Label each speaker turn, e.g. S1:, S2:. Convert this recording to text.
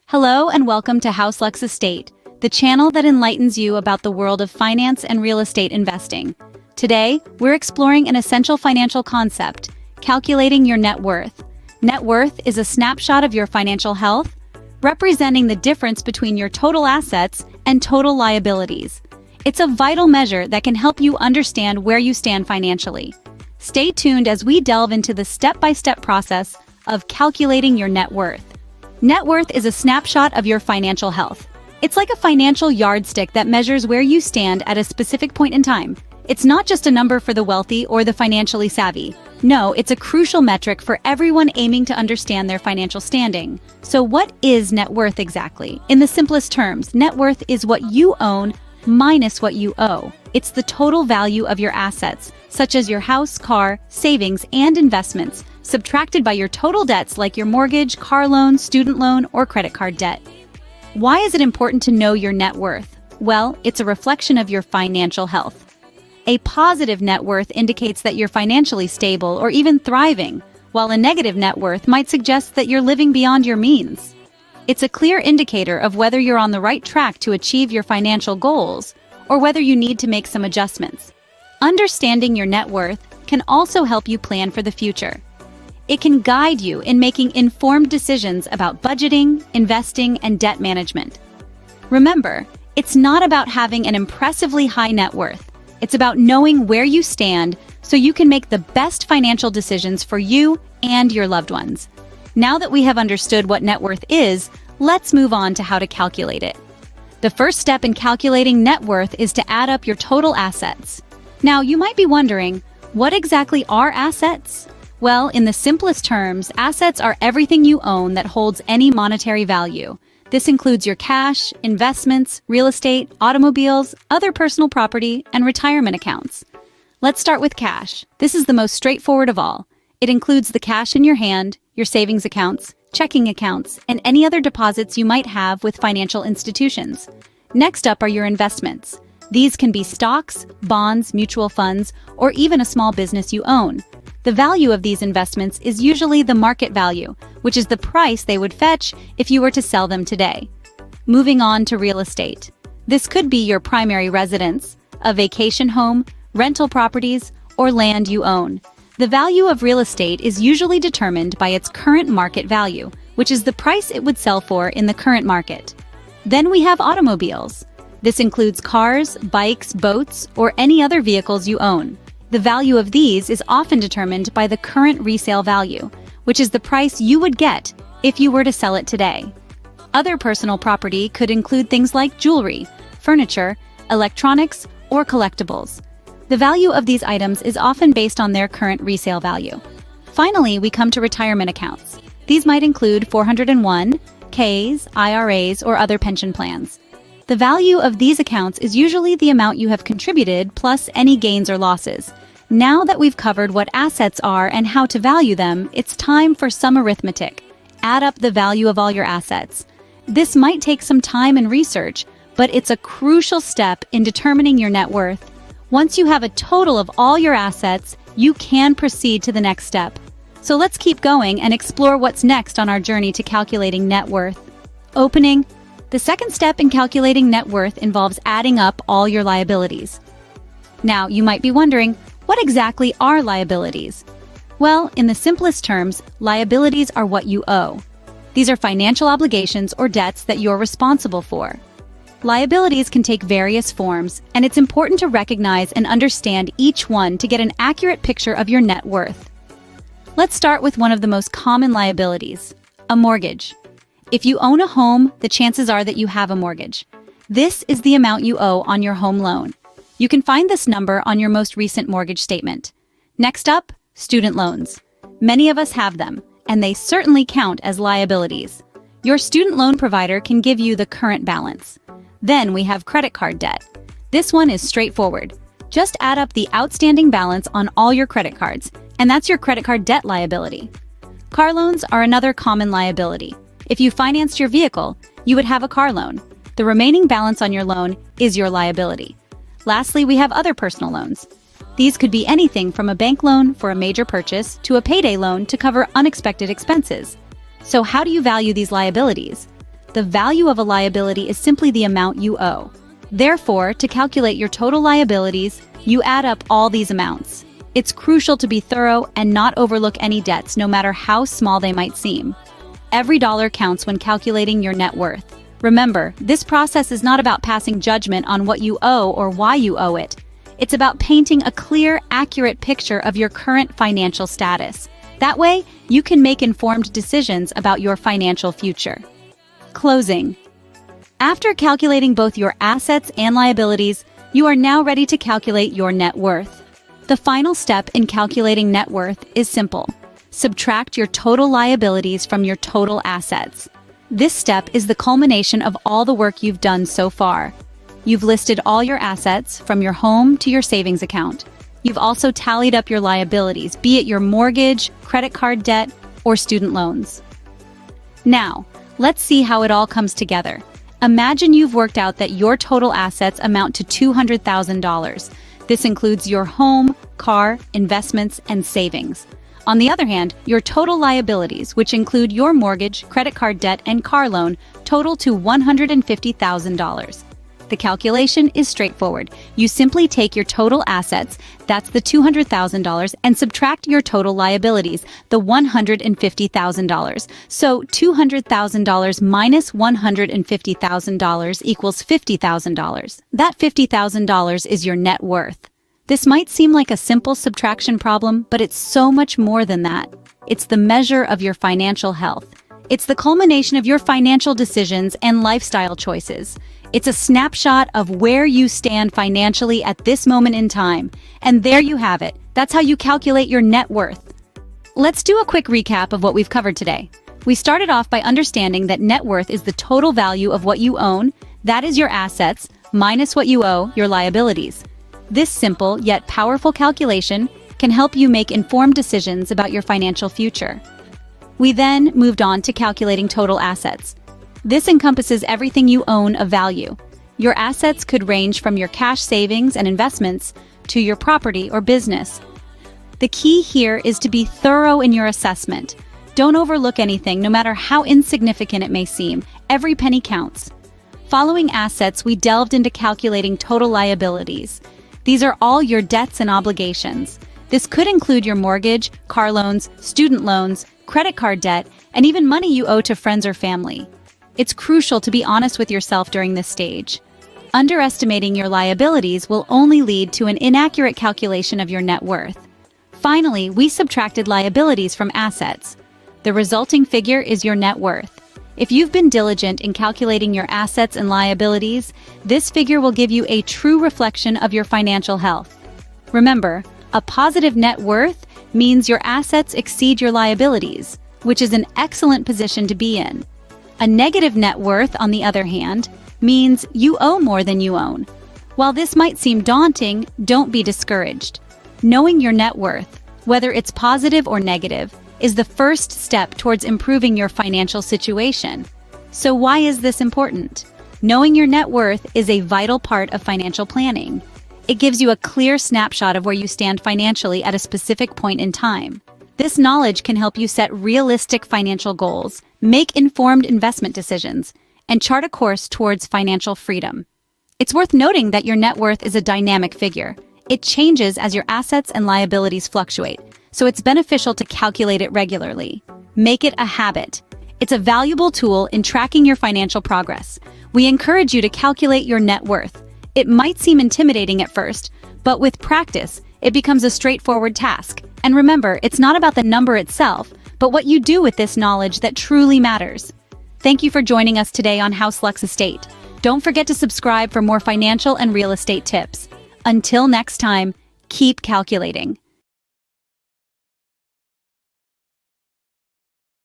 S1: Hello and welcome to House Lux Estate, the channel that enlightens you about the world of finance and real estate investing. Today, we're exploring an essential financial concept, calculating your net worth. Net worth is a snapshot of your financial health, representing the difference between your total assets and total liabilities. It's a vital measure that can help you understand where you stand financially. Stay tuned as we delve into the step-by-step process of calculating your net worth. Net worth is a snapshot of your financial health. It's like a financial yardstick that measures where you stand at a specific point in time. It's not just a number for the wealthy or the financially savvy. No, it's a crucial metric for everyone aiming to understand their financial standing. So what is net worth exactly? In the simplest terms, net worth is what you own minus what you owe. It's the total value of your assets, such as your house, car, savings, and investments, subtracted by your total debts like your mortgage, car loan, student loan, or credit card debt. Why is it important to know your net worth? Well, it's a reflection of your financial health. A positive net worth indicates that you're financially stable or even thriving, while a negative net worth might suggest that you're living beyond your means. It's a clear indicator of whether you're on the right track to achieve your financial goals or whether you need to make some adjustments. Understanding your net worth can also help you plan for the future. It can guide you in making informed decisions about budgeting, investing, and debt management. Remember, it's not about having an impressively high net worth. It's about knowing where you stand so you can make the best financial decisions for you and your loved ones. Now that we have understood what net worth is, let's move on to how to calculate it. The first step in calculating net worth is to add up your total assets. Now, you might be wondering, what exactly are assets? Well, in the simplest terms, assets are everything you own that holds any monetary value. This includes your cash, investments, real estate, automobiles, other personal property, and retirement accounts. Let's start with cash. This is the most straightforward of all. It includes the cash in your hand, your savings accounts, checking accounts, and any other deposits you might have with financial institutions. Next up are your investments. These can be stocks, bonds, mutual funds, or even a small business you own. The value of these investments is usually the market value, which is the price they would fetch if you were to sell them today. Moving on to real estate. This could be your primary residence, a vacation home, rental properties, or land you own. The value of real estate is usually determined by its current market value, which is the price it would sell for in the current market. Then we have automobiles. This includes cars, bikes, boats, or any other vehicles you own. The value of these is often determined by the current resale value, which is the price you would get if you were to sell it today. Other personal property could include things like jewelry, furniture, electronics, or collectibles. The value of these items is often based on their current resale value. Finally, we come to retirement accounts. These might include 401(k)s, IRAs, or other pension plans. The value of these accounts is usually the amount you have contributed plus any gains or losses. Now that we've covered what assets are and how to value them, it's time for some arithmetic. Add up the value of all your assets. This might take some time and research, but it's a crucial step in determining your net worth. Once you have a total of all your assets, you can proceed to the next step. So let's keep going and explore what's next on our journey to calculating net worth. Opening. The second step in calculating net worth involves adding up all your liabilities. Now, you might be wondering, what exactly are liabilities? Well, in the simplest terms, liabilities are what you owe. These are financial obligations or debts that you're responsible for. Liabilities can take various forms, and it's important to recognize and understand each one to get an accurate picture of your net worth. Let's start with one of the most common liabilities, a mortgage. If you own a home, the chances are that you have a mortgage. This is the amount you owe on your home loan. You can find this number on your most recent mortgage statement. Next up, student loans. Many of us have them, and they certainly count as liabilities. Your student loan provider can give you the current balance. Then we have credit card debt. This one is straightforward. Just add up the outstanding balance on all your credit cards, and that's your credit card debt liability. Car loans are another common liability. If you financed your vehicle, you would have a car loan. The remaining balance on your loan is your liability. Lastly, we have other personal loans. These could be anything from a bank loan for a major purchase to a payday loan to cover unexpected expenses. So how do you value these liabilities? the value of a liability is simply the amount you owe. Therefore, to calculate your total liabilities, you add up all these amounts. It's crucial to be thorough and not overlook any debts, no matter how small they might seem. Every dollar counts when calculating your net worth. Remember, this process is not about passing judgment on what you owe or why you owe it. It's about painting a clear, accurate picture of your current financial status. That way, you can make informed decisions about your financial future. Closing. After calculating both your assets and liabilities, you are now ready to calculate your net worth. The final step in calculating net worth is simple. Subtract your total liabilities from your total assets. This step is the culmination of all the work you've done so far. You've listed all your assets, from your home to your savings account. You've also tallied up your liabilities, be it your mortgage, credit card debt, or student loans. Now, let's see how it all comes together. Imagine you've worked out that your total assets amount to $200,000. This includes your home, car, investments, and savings. On the other hand, your total liabilities, which include your mortgage, credit card debt, and car loan, total to $150,000. The calculation is straightforward. You simply take your total assets, that's the $200,000, and subtract your total liabilities, the $150,000. So $200,000 minus $150,000 equals $50,000. That $50,000 is your net worth. This might seem like a simple subtraction problem, but it's so much more than that. It's the measure of your financial health. It's the culmination of your financial decisions and lifestyle choices. It's a snapshot of where you stand financially at this moment in time. And there you have it. That's how you calculate your net worth. Let's do a quick recap of what we've covered today. We started off by understanding that net worth is the total value of what you own, that is your assets, minus what you owe, your liabilities. This simple yet powerful calculation can help you make informed decisions about your financial future. We then moved on to calculating total assets. This encompasses everything you own of value. Your assets could range from your cash savings and investments to your property or business. The key here is to be thorough in your assessment. Don't overlook anything, no matter how insignificant it may seem. Every penny counts. Following assets, we delved into calculating total liabilities. These are all your debts and obligations. This could include your mortgage, car loans, student loans, credit card debt, and even money you owe to friends or family. It's crucial to be honest with yourself during this stage. Underestimating your liabilities will only lead to an inaccurate calculation of your net worth. Finally, we subtracted liabilities from assets. The resulting figure is your net worth. If you've been diligent in calculating your assets and liabilities, this figure will give you a true reflection of your financial health. Remember, a positive net worth means your assets exceed your liabilities, which is an excellent position to be in. A negative net worth, on the other hand, means you owe more than you own. While this might seem daunting, don't be discouraged. Knowing your net worth, whether it's positive or negative, is the first step towards improving your financial situation. So why is this important? Knowing your net worth is a vital part of financial planning. It gives you a clear snapshot of where you stand financially at a specific point in time. This knowledge can help you set realistic financial goals, make informed investment decisions, and chart a course towards financial freedom. It's worth noting that your net worth is a dynamic figure. It changes as your assets and liabilities fluctuate, so it's beneficial to calculate it regularly. Make it a habit. It's a valuable tool in tracking your financial progress. We encourage you to calculate your net worth. It might seem intimidating at first, but with practice, it becomes a straightforward task. And remember, it's not about the number itself, but what you do with this knowledge that truly matters. Thank you for joining us today on House Lux Estate. Don't forget to subscribe for more financial and real estate tips. Until next time, keep calculating.